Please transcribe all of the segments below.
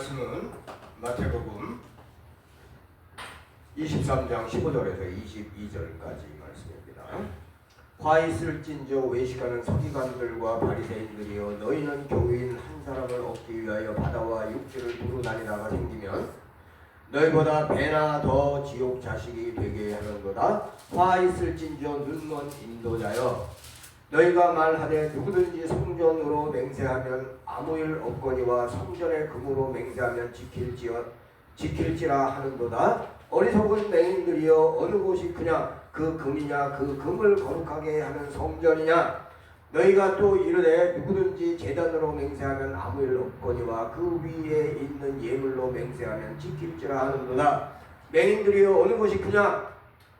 말씀은 마태복음 23장 15절에서 22절까지 말씀입니다. 화 있을진저 외식하는 서기관들과 바리새인들이여, 너희는 교인 한 사람을 얻기 위하여 바다와 육지를 두루 다니다가 생기면 너희보다 배나 더 지옥 자식이 되게 하는도다. 화 있을진저 눈먼 인도자여, 너희가 말하되 누구든지 성전으로 맹세하면 아무 일 없거니와 성전의 금으로 맹세하면 지킬지라 하는도다. 어리석은 맹인들이여, 어느 곳이 그냥 그 금이냐 그 금을 거룩하게 하는 성전이냐. 너희가 또 이르되 누구든지 제단으로 맹세하면 아무 일 없거니와 그 위에 있는 예물로 맹세하면 지킬지라 하는도다. 맹인들이여, 어느 곳이 그냥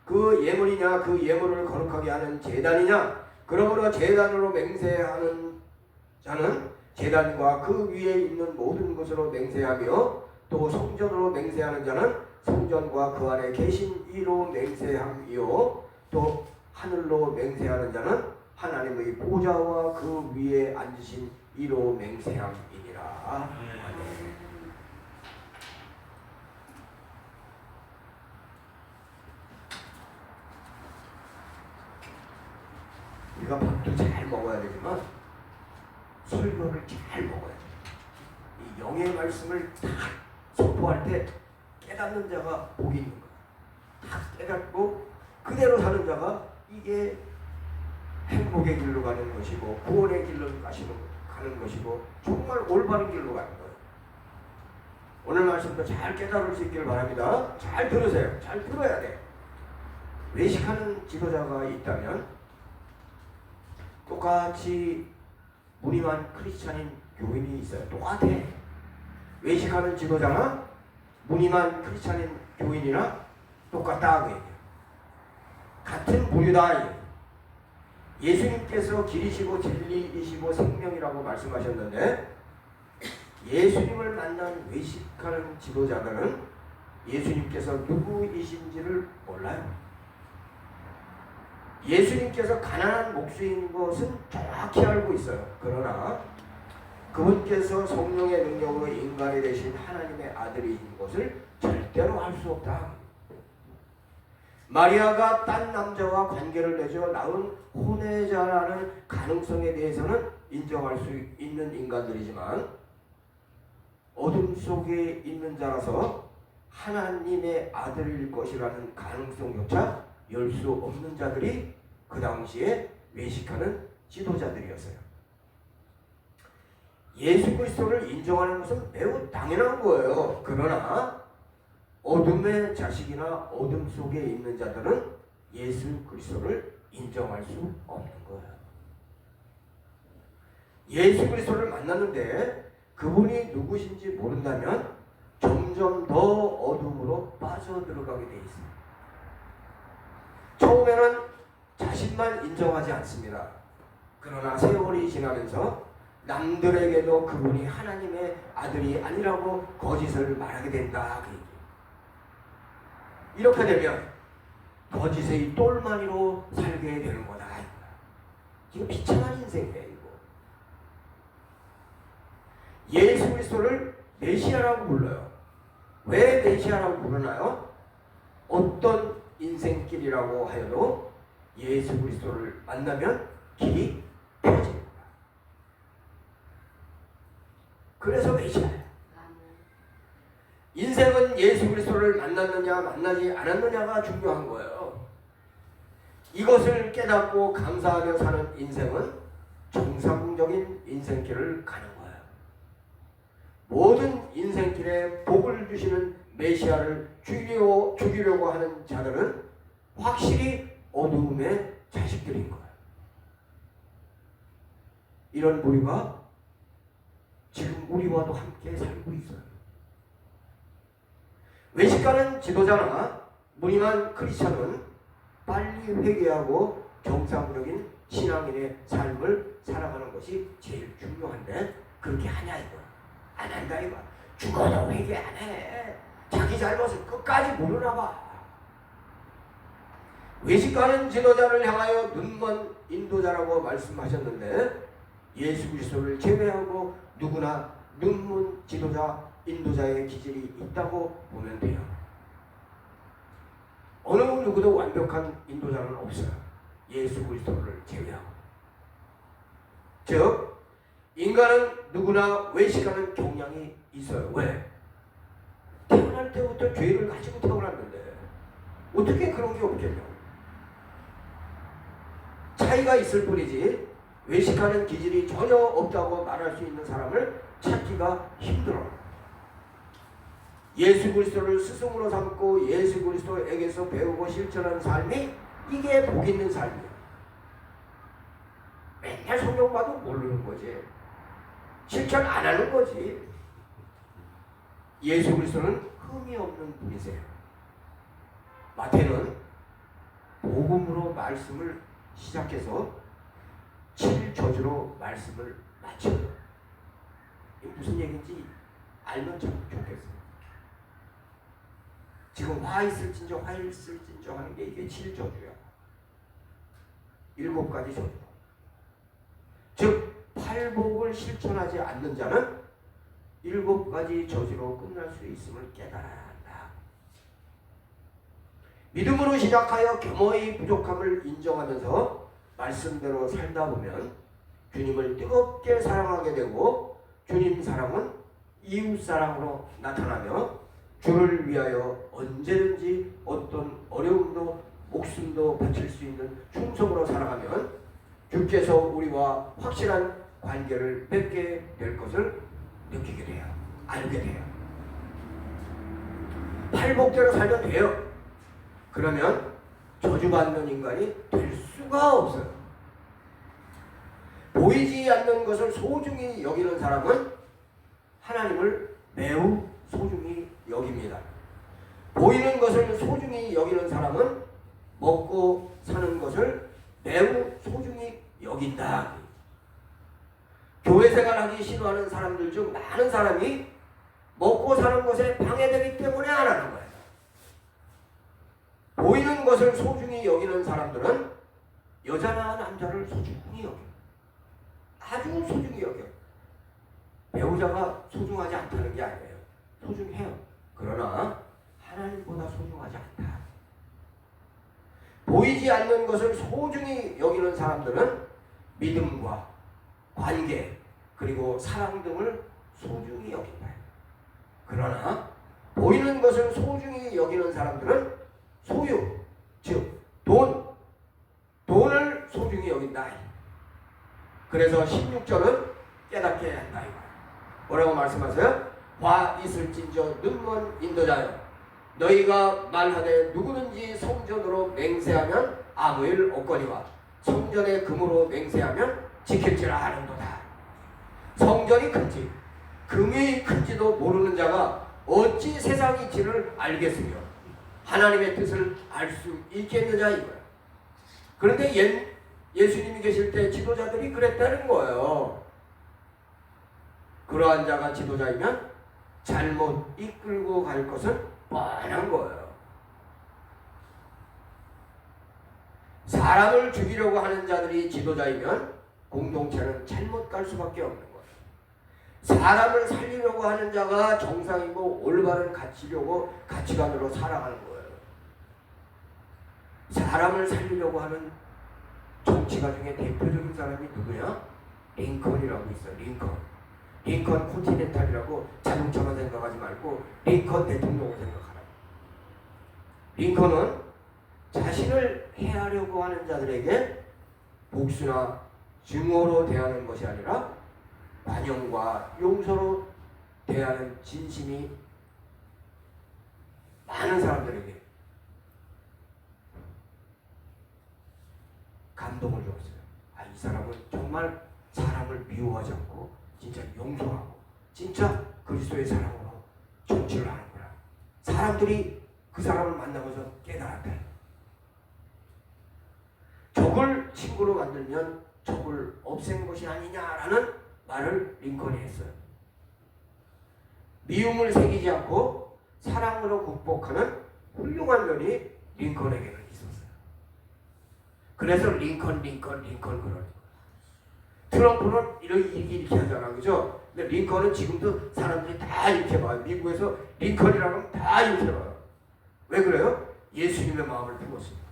그 예물이냐 그 예물을 거룩하게 하는 제단이냐. 그러므로 제단으로 맹세하는 자는 제단과 그 위에 있는 모든 것으로 맹세하며, 또 성전으로 맹세하는 자는 성전과 그 안에 계신 이로 맹세함이요, 또 하늘로 맹세하는 자는 하나님의 보좌와 그 위에 앉으신 이로 맹세함이니라. 아멘. 우리가 밥도 잘 먹어야 되지만 설교를 잘 먹어야 돼. 이 영의 말씀을 다 선포할 때 깨닫는 자가 복이 있는 거야. 다 깨닫고 그대로 사는 자가 이게 행복의 길로 가는 것이고 구원의 길로 가는 것이고 정말 올바른 길로 가는 거예요. 오늘 말씀도 잘 깨달을 수 있기를 바랍니다. 잘 들으세요. 잘 들어야 돼. 외식하는 지도자가 있다면 똑같이 무늬만 크리스찬인 교인이 있어요. 똑같아. 외식하는 지도자나 무늬만 크리스찬인 교인이나 똑같다. 같은 부류다. 예수님께서 길이시고 진리이시고 생명이라고 말씀하셨는데, 예수님을 만난 외식하는 지도자들은 예수님께서 누구이신지를 몰라요. 예수님께서 가난한 목수인 것은 정확히 알고 있어요. 그러나 그분께서 성령의 능력으로 인간이 되신 하나님의 아들이신 것을 절대로 알 수 없다. 마리아가 딴 남자와 관계를 맺어 낳은 혼외자라는 가능성에 대해서는 인정할 수 있는 인간들이지만, 어둠 속에 있는 자라서 하나님의 아들일 것이라는 가능성조차 열 수 없는 자들이 그 당시에 외식하는 지도자들이었어요. 예수 그리스도를 인정하는 것은 매우 당연한 거예요. 그러나 어둠의 자식이나 어둠 속에 있는 자들은 예수 그리스도를 인정할 수 없는 거예요. 예수 그리스도를 만났는데 그분이 누구신지 모른다면 점점 더 어둠으로 빠져들어가게 돼 있습니다. 처음에는 자신만 인정하지 않습니다. 그러나 세월이 지나면서 남들에게도 그분이 하나님의 아들이 아니라고 거짓을 말하게 된다. 이렇게 되면 거짓의 똘마니로 살게 되는 거다. 이거 비참한 인생이에요. 예수 그리스도를 메시아라고 불러요. 왜 메시아라고 부르나요? 어떤 인생길이라고 하여도 예수 그리스도를 만나면 길이 펴집니다. 그래서 메시아예요. 인생은 예수 그리스도를 만났느냐 만나지 않았느냐가 중요한 거예요. 이것을 깨닫고 감사하며 사는 인생은 정상적인 인생길을 가는 거예요. 모든 인생길에 복을 주시는 메시아를 죽이려고 하는 자들은 확실히 어두움의 자식들인 거예요. 이런 무리가 지금 우리와도 함께 살고 있어요. 외식하는 지도자나 무늬만 크리스찬은 빨리 회개하고 정상적인 신앙인의 삶을 살아가는 것이 제일 중요한데, 그렇게 하냐 이거. 안 한다 이거. 죽어도 회개 안 해. 자기 잘못을 끝까지 모르나 봐. 외식하는 지도자를 향하여 눈먼 인도자라고 말씀하셨는데, 예수 그리스도를 제외하고 누구나 눈먼 지도자 인도자의 기질이 있다고 보면 돼요. 어느 누구도 완벽한 인도자는 없어요. 예수 그리스도를 제외하고. 즉 인간은 누구나 외식하는 경향이 있어요. 왜? 태어날 때부터 죄를 가지고 태어났는데 어떻게 그런 게 없겠냐고. 차이가 있을 뿐이지 외식하는 기질이 전혀 없다고 말할 수 있는 사람을 찾기가 힘들어요. 예수 그리스도를 스승으로 삼고 예수 그리스도에게서 배우고 실천하는 삶이 이게 복 있는 삶이에요. 맨날 성경 봐도 모르는 거지. 실천 안 하는 거지. 예수 그리스도는 흠이 없는 분이세요. 마태는 복음으로 말씀을 시작해서 7저주로 말씀을 마쳐요. 이게 무슨 얘기인지 알면 참 좋겠어요. 지금 화 있을진저 화 있을진저 하는 게 이게 7저주야. 7가지 저주. 즉 팔복을 실천하지 않는 자는 7가지 저주로 끝날 수 있음을 깨달아야 한다. 믿음으로 시작하여 겸허히 부족함을 인정하면서 말씀대로 살다 보면 주님을 뜨겁게 사랑하게 되고 주님 사랑은 이웃 사랑으로 나타나며 주를 위하여 언제든지 어떤 어려움도 목숨도 바칠 수 있는 충성으로 살아가면 주께서 우리와 확실한 관계를 맺게 될 것을 느끼게 돼요. 알게 돼요. 팔복대로 살면 돼요. 그러면 저주받는 인간이 될 수가 없어요. 보이지 않는 것을 소중히 여기는 사람은 하나님을 매우 소중히 여깁니다. 보이는 것을 소중히 여기는 사람은 먹고 사는 것을 매우 소중히 여긴다. 교회 생활하기 싫어하는 사람들 중 많은 사람이 먹고 사는 것에 방해되기 때문에 안 하는 거예요. 보이는 것을 소중히 여기는 사람들은 여자나 남자를 소중히 여겨. 아주 소중히 여겨. 배우자가 소중하지 않다는 게 아니에요. 소중해요. 그러나 하나님보다 소중하지 않다. 보이지 않는 것을 소중히 여기는 사람들은 믿음과 관계 그리고 사랑 등을 소중히 여긴다. 그러나 보이는 것을 소중히 여기는 사람들은 소유, 즉 돈을 소중히 여긴다. 그래서 16절은 깨닫게 한다. 뭐라고 말씀하세요? 화 있을진저 눈먼 인도자여 너희가 말하되 누구든지 성전으로 맹세하면 아무 일 없거니와 성전의 금으로 맹세하면 지킬지라 하는도다. 성전이 큰지 금이 큰지도 모르는 자가 어찌 세상 이치를 알겠으며 하나님의 뜻을 알 수 있겠느냐 이거야. 그런데 예수님이 계실 때 지도자들이 그랬다는 거예요. 그러한 자가 지도자이면 잘못 이끌고 갈 것은 뻔한 거예요. 사람을 죽이려고 하는 자들이 지도자이면 공동체는 잘못 갈 수밖에 없는 거예요. 사람을 살리려고 하는 자가 정상이고 올바른 가치관으로 살아가는 거예요. 사람을 살리려고 하는 정치가 중에 대표적인 사람이 누구냐? 링컨이라고 있어요. 링컨 콘티넨탈이라고 자동차만 생각하지 말고 링컨 대통령을 생각하라. 링컨은 자신을 해하려고 하는 자들에게 복수나 증오로 대하는 것이 아니라 관용과 용서로 대하는 진심이 많은 사람들에게 감동을 줬어요. 이 사람은 정말 사람을 미워하지 않고 진짜 용서하고 진짜 그리스도의 사랑으로 정치를 하는구나. 사람들이 그 사람을 만나면서 깨달았다. 적을 친구로 만들면 적을 없앤 것이 아니냐라는 말을 링컨이 했어요. 미움을 새기지 않고 사랑으로 극복하는 훌륭한 면이 링컨에게는 있었어요. 그래서 링컨 그러는 거예요. 트럼프는 이렇게 하잖아, 그죠? 근데 링컨은 지금도 사람들이 다 이렇게 봐요. 미국에서 링컨이라고 하면 다 이렇게 봐요. 왜 그래요? 예수님의 마음을 품었습니다.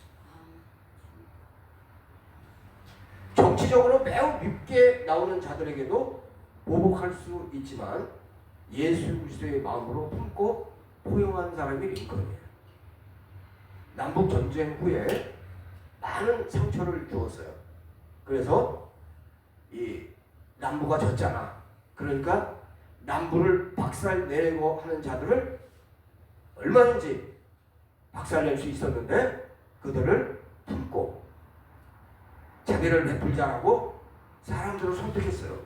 정치적으로 매우 밉게 나오는 자들에게도 보복할 수 있지만 예수 그리스도의 마음으로 품고 포용한 사람이 링컨이에요. 남북 전쟁 후에 많은 상처를 주었어요. 그래서 이 남부가 졌잖아. 그러니까 남부를 박살내려고 하는 자들을 얼마든지 박살낼 수 있었는데 그들을 품고 자비를 베풀자라고 사람들을 선택했어요.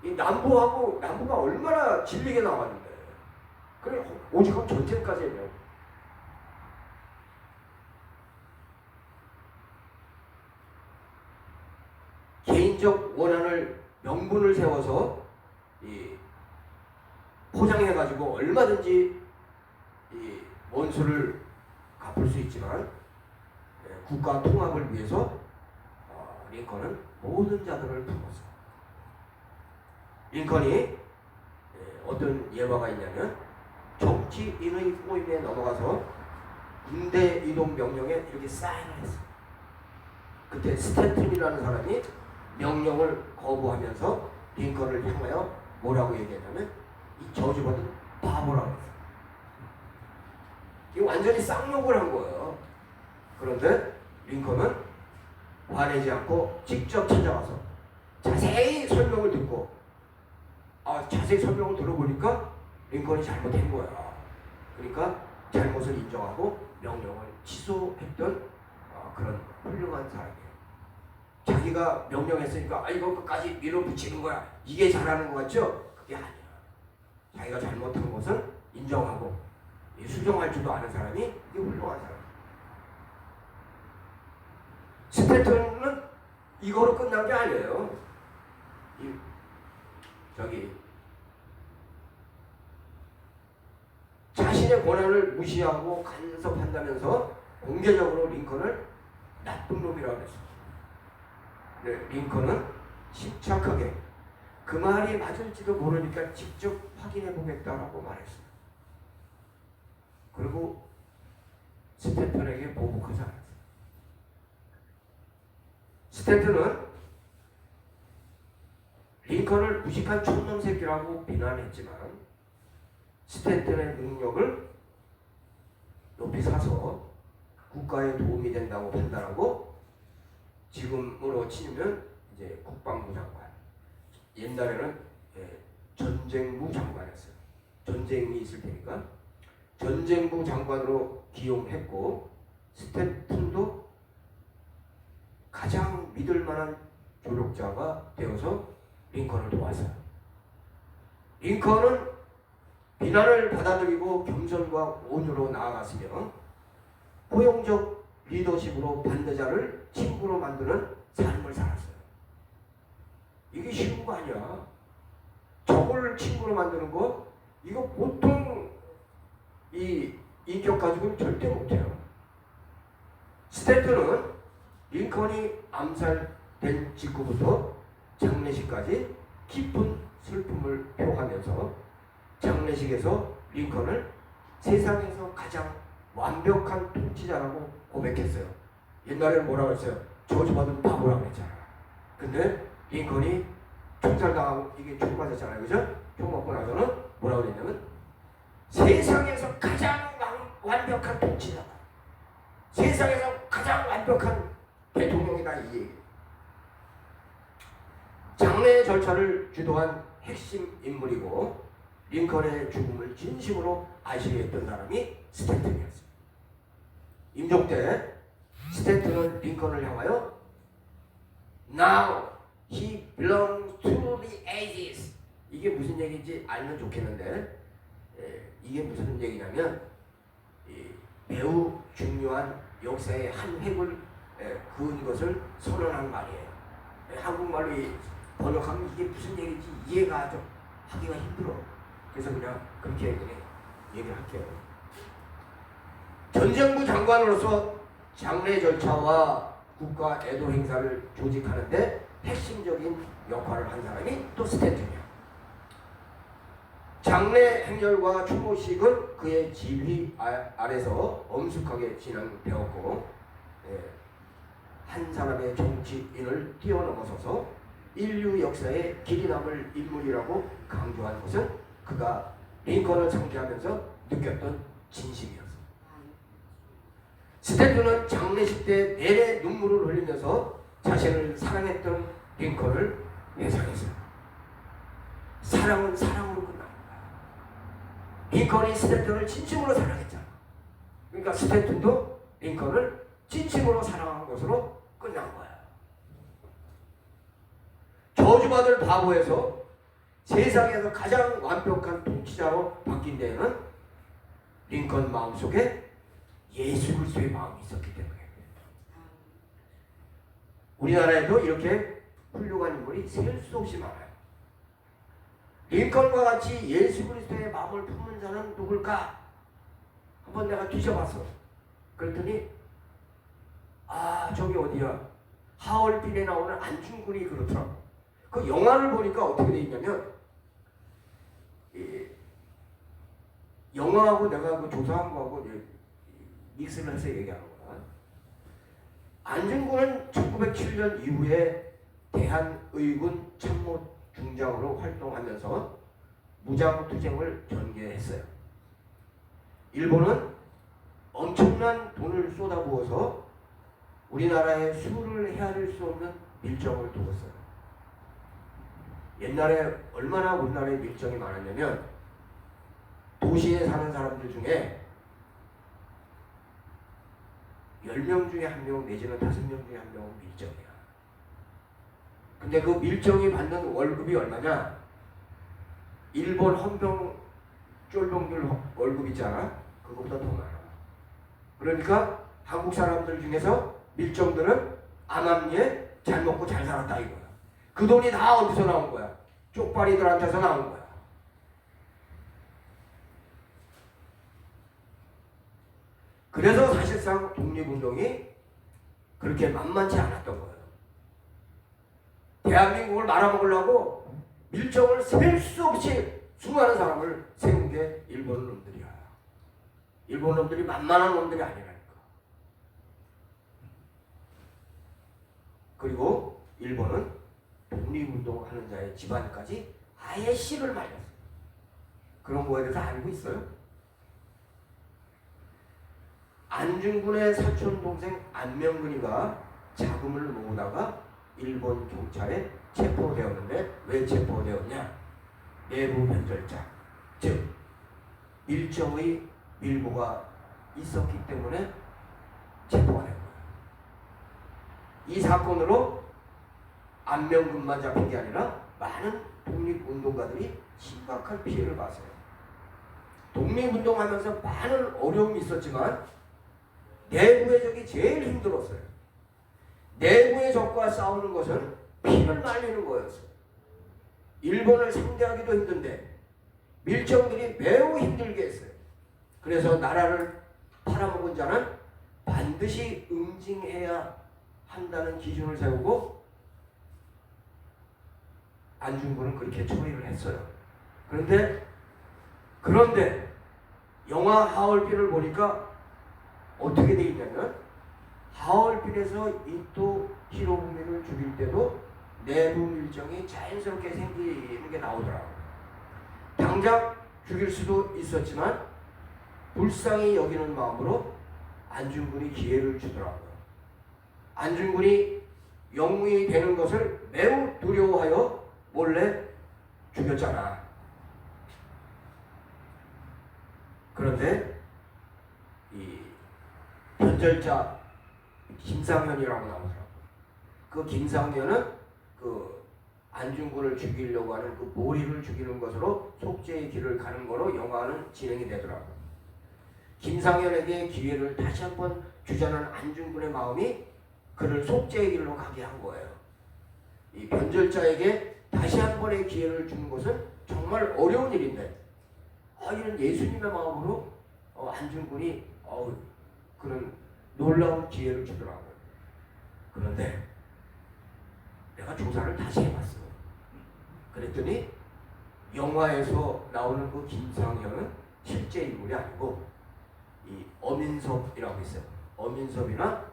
이 남부가 얼마나 질리게 나왔는데 그래 오직 전쟁까지 해요. 개인적 원한을 명분을 세워서 포장해가지고 얼마든지 원수를 갚을 수 있지만 국가 통합을 위해서 링컨은 모든 자들을 품었어요. 링컨이 어떤 예화가 있냐면 정치인의 꼬임에 넘어가서 군대 이동 명령에 이렇게 사인을 했어요. 그때 스탠튼이라는 사람이 명령을 거부하면서 링컨을 향하여 뭐라고 얘기했냐면 이 저주받은 바보라고 했어요. 이 완전히 쌍욕을 한 거예요. 그런데 링컨은 화내지 않고 직접 찾아와서 자세히 설명을 듣고 자세히 설명을 들어보니까 링컨이 잘못한 거야. 그러니까 잘못을 인정하고 명령을 취소했던 그런 훌륭한 사람이에요. 자기가 명령했으니까 이거 끝까지 밀어붙이는 거야. 이게 잘하는 거 같죠? 그게 아니야. 자기가 잘못한 것은 인정하고 수정할 줄도 아는 사람이 이게 훌륭한 사람. 스탠턴은 이거로 끝난 게 아니에요. 자신의 권한을 무시하고 간섭한다면서 공개적으로 링컨을 나쁜 놈이라고 했습니다. 네, 링컨은 침착하게 그 말이 맞을지도 모르니까 직접 확인해 보겠다라고 말했어요. 그리고 스탠턴에게 보복하지 않았어요. 스탠턴은 링컨을 무식한 촌놈 새끼라고 비난했지만 스탠턴의 능력을 높이 사서 국가에 도움이 된다고 판단하고 지금으로 치면 이제 국방부 장관, 옛날에는 전쟁부 장관이었어요. 전쟁이 있을 테니까 전쟁부 장관으로 기용했고 스탠턴도 가장 믿을 만한 조력자가 되어서 링컨을 도왔어요. 링컨은 비난을 받아들이고 겸손과 온유로 나아갔으며 포용적 리더십으로 반대자를 친구로 만드는 삶을 살았어요. 이게 쉬운 거 아니야. 적을 친구로 만드는 거 이거 보통 이 인격 가지고는 절대 못해요. 스탠턴은 링컨이 암살된 직후부터 장례식까지 깊은 슬픔을 표하면서 장례식에서 링컨을 세상에서 가장 완벽한 통치자라고 고백했어요. 옛날에는 뭐라고 했어요? 저주받은 바보라고 했잖아. 근데 링컨이 총살당하고 이게 총 맞았잖아요. 그죠? 총 맞고 나서는 뭐라고 했냐면 세상에서 가장 완벽한 통치자다. 세상에서 가장 완벽한 대통령이다. 이 얘기. 장례 절차를 주도한 핵심 인물이고 링컨의 죽음을 진심으로 아시했던 사람이 스탠턴이었어요. 임종 때 스탠턴은 링컨을 향하여 Now he belongs to the ages. 이게 무슨 얘기인지 알면 좋겠는데 이게 무슨 얘기냐면 매우 중요한 역사의 한 획을 그은 것을 선언한 말이에요. 한국말로 번역하면 이게 무슨 얘기인지 이해가 좀 하기가 힘들어. 그래서 그냥 그렇게 얘기를 할게요. 전쟁부 장관으로서 장례 절차와 국가 애도 행사를 조직하는데 핵심적인 역할을 한 사람이 또 스탠튼이야. 장례 행렬과 추모식은 그의 지휘 아래서 엄숙하게 진행되었고, 한 사람의 정치인을 뛰어넘어서서 인류 역사에 길이 남을 인물이라고 강조한 것은 그가 링컨을 상대하면서 느꼈던 진심이었어. 스탠튼은 장례식 때 내내 눈물을 흘리면서 자신을 사랑했던 링컨을 회상했어요. 사랑은 사랑으로 끝난다. 링컨이 스탠튼을 진심으로 사랑했잖아. 그러니까 스탠튼도 링컨을 진심으로 사랑한 것으로 끝난 거야. 저주받을 바보에서 세상에서 가장 완벽한 통치자로 바뀐 데에는 링컨 마음속에 예수 그리스도의 마음이 있었기 때문에. 우리나라에도 이렇게 훌륭한 인물이 셀 수 없이 많아요. 링컨과 같이 예수 그리스도의 마음을 품는 자는 누굴까? 한번 내가 뒤져봤어. 그랬더니 저기 어디야? 하얼빈에 나오는 안중근이 그렇더라고. 그 영화를 보니까 어떻게 돼 있냐면, 영화하고 내가 그 조사한 거하고 믹스를 해서 얘기하는 거야. 안중근은 1907년 이후에 대한의군 참모 중장으로 활동하면서 무장투쟁을 전개했어요. 일본은 엄청난 돈을 쏟아부어서 우리나라에 수를 헤아릴 수 없는 밀정을 두었어요. 옛날에 얼마나 우리나라에 밀정이 많았냐면, 도시에 사는 사람들 중에 10명 중에 1명 내지는 5명 중에 1명은 밀정이야. 근데 그 밀정이 받는 월급이 얼마냐? 일본 헌병 쫄병들 월급 있잖아. 그거보다 더 많아. 그러니까 한국 사람들 중에서 밀정들은 암암리에 잘 먹고 잘 살았다 이거야. 그 돈이 다 어디서 나온 거야? 쪽발이들한테서 나온 거야. 그래서 사실상 독립운동이 그렇게 만만치 않았던 거예요. 대한민국을 말아먹으려고 밀정을 셀 수 없이 수많은 사람을 세운 게 일본 놈들이야. 일본 놈들이 만만한 놈들이 아니라니까. 그리고 일본은 독립운동하는 자의 집안까지 아예 씨를 말렸어요. 그런 거에 대해서 알고 있어요? 안중근의 사촌 동생 안명근이가 자금을 모으다가 일본 경찰에 체포되었는데, 왜 체포되었냐? 내부 변절자, 즉 밀정의 밀보가 있었기 때문에 체포가 된 거예요. 이 사건으로 안명근만 잡힌 게 아니라 많은 독립운동가들이 심각한 피해를 봤어요. 독립운동하면서 많은 어려움이 있었지만 내부의 적이 제일 힘들었어요. 내부의 적과 싸우는 것은 피를 말리는 거였어요. 일본을 상대하기도 힘든데 밀정들이 매우 힘들게 했어요. 그래서 나라를 팔아먹은 자는 반드시 응징해야 한다는 기준을 세우고 안중근은 그렇게 처리를 했어요. 그런데 영화 하얼빈을 보니까 어떻게 돼 있냐면, 하얼빈에서 이토 히로부미를 죽일 때도 내부 밀정이 자연스럽게 생기는 게 나오더라고요. 당장 죽일 수도 있었지만 불쌍히 여기는 마음으로 안중근이 기회를 주더라고요. 안중근이 영웅이 되는 것을 매우 두려워하여 몰래 죽였잖아. 그런데 이 변절자 김상현이라고 나오더라고요. 그 김상현은 그 안중근을 죽이려고 하는 그 모리를 죽이는 것으로 속죄의 길을 가는 거로 영화는 진행이 되더라고요. 김상현에게 기회를 다시 한번 주자는 안중근의 마음이 그를 속죄의 길로 가게 한 거예요. 이 변절자에게 다시 한 번의 기회를 주는 것은 정말 어려운 일인데, 이런 예수님의 마음으로 안중근이 그런 놀라운 기회를 주더라고요. 그런데 내가 조사 조사를 다시 해봤어. 그랬더니 영화에서 나오는 그 김상현은 실제 인물이 아니고 이 어민섭이라고 있어요. 어민섭이나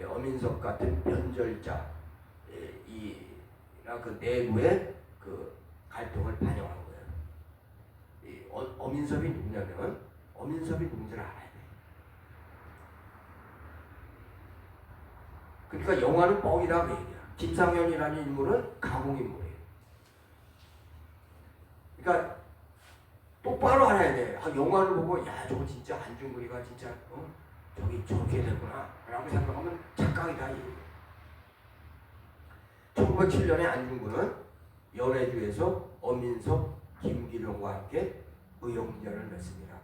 어민섭 같은 변절자 이나 그 내부의 그 갈등을 반영한 거예요. 이 어민섭이 누구냐면 어민섭이 누군지를 알아야 돼. 그러니까 영화는 뻥이다 그 얘기야. 김상현이라는 인물은 가공 인물이에요. 그러니까 똑바로 알아야 돼. 영화를 보고 야 저거 진짜 안중근이가 진짜 저기 저렇게 되구나 라고 생각하면 착각이다. 1907년에 안중근은 연해주에서 어민섭, 김기룡과 함께 의형제를 맺습니다.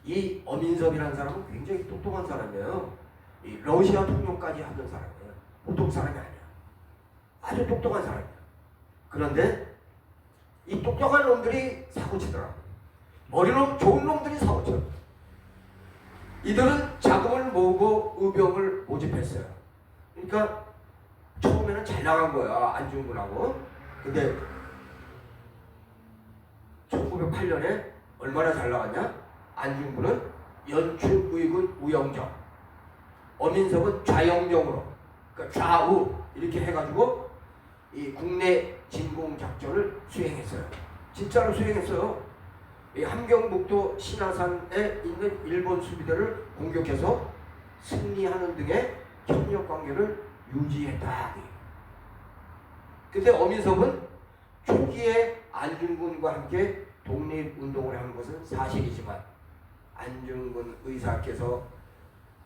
이 어민섭이라는 사람은 굉장히 똑똑한 사람이에요. 이 러시아 통역까지 하던 사람이에요. 보통 사람이 아니야. 아주 똑똑한 사람이야. 그런데 이 똑똑한 놈들이 사고치더라고. 머리로 좋은 놈들이 사고쳐. 이들은 자금을 모으고 의병을 모집했어요. 그러니까 처음에는 잘 나간 거야, 안중근하고. 근데 1908년에 얼마나 잘 나갔냐? 안중근은 연춘의군 우영정, 어민섭은 좌영정으로, 그러니까 좌우 이렇게 해가지고 이 국내 진공 작전을 수행했어요. 진짜로 수행했어요. 이 함경북도 신화산에 있는 일본 수비대를 공격해서 승리하는 등의 협력 관계를 유지했다. 근데 어민섭은 초기에 안중근과 함께 독립운동을 한 것은 사실이지만 안중근 의사께서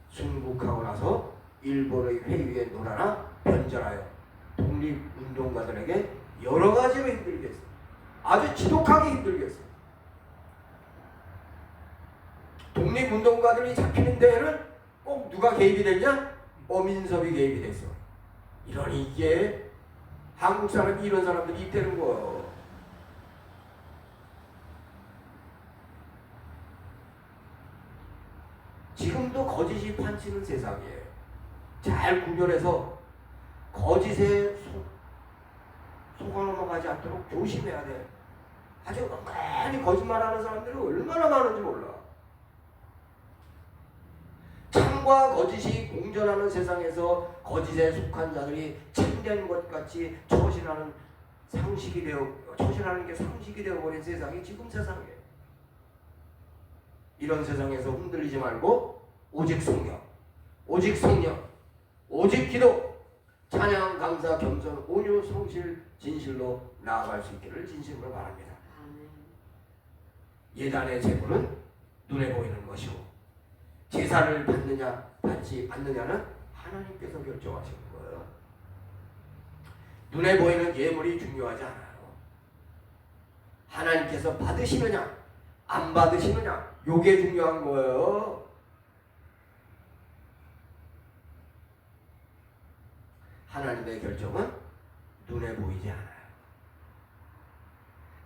순국하고 나서 일본의 회유에 놀아나 변절하여 독립운동가들에게 여러 가지로 힘들게 했어요. 아주 지독하게 힘들게 했어요. 독립운동가들이 잡히는 데에는 꼭 누가 개입이 됐냐? 어민섭이 개입이 됐어. 이러니 이게 한국 사람이 이런 사람들이 있다는 거예요. 지금도 거짓이 판치는 세상이에요. 잘 구별해서 거짓에 속아 넘어가지 않도록 조심해야 돼. 아주 많이 거짓말하는 사람들이 얼마나 많은지 몰라. 참과 거짓이 공존하는 세상에서 거짓에 속한 자들이 참된 것 같이 처신하는 처신하는 게 상식이 되어버린 세상이 지금 세상이에요. 이런 세상에서 흔들리지 말고 오직 성령, 오직 성령, 오직 기도, 찬양, 감사, 겸손, 온유, 성실, 진실로 나아갈 수 있기를 진심으로 바랍니다. 예단의 제물은 눈에 보이는 것이고 제사를 받느냐 받지 않느냐는 하나님께서 결정하시는 거예요. 눈에 보이는 예물이 중요하지 않아요. 하나님께서 받으시느냐 안 받으시느냐 요게 중요한 거예요. 하나님의 결정은 눈에 보이지 않아요.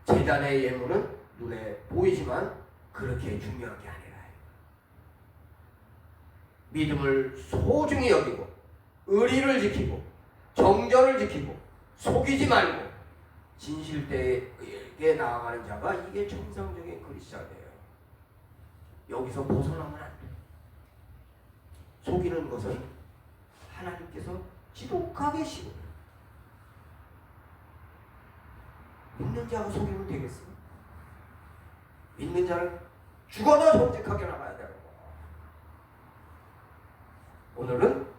제단의 예물은 눈에 보이지만 그렇게 중요한 게 아니라 믿음을 소중히 여기고 의리를 지키고 정절을 지키고 속이지 말고 진실되게 나아가는 자가 이게 정상적인 그리스도예요. 여기서 벗어나면 안 돼. 속이는 것은 하나님께서 지독하게 싫어요. 믿는 자가 속이면 되겠어? 믿는 자는 죽어도 정직하게 나가야 되는 거야. 오늘은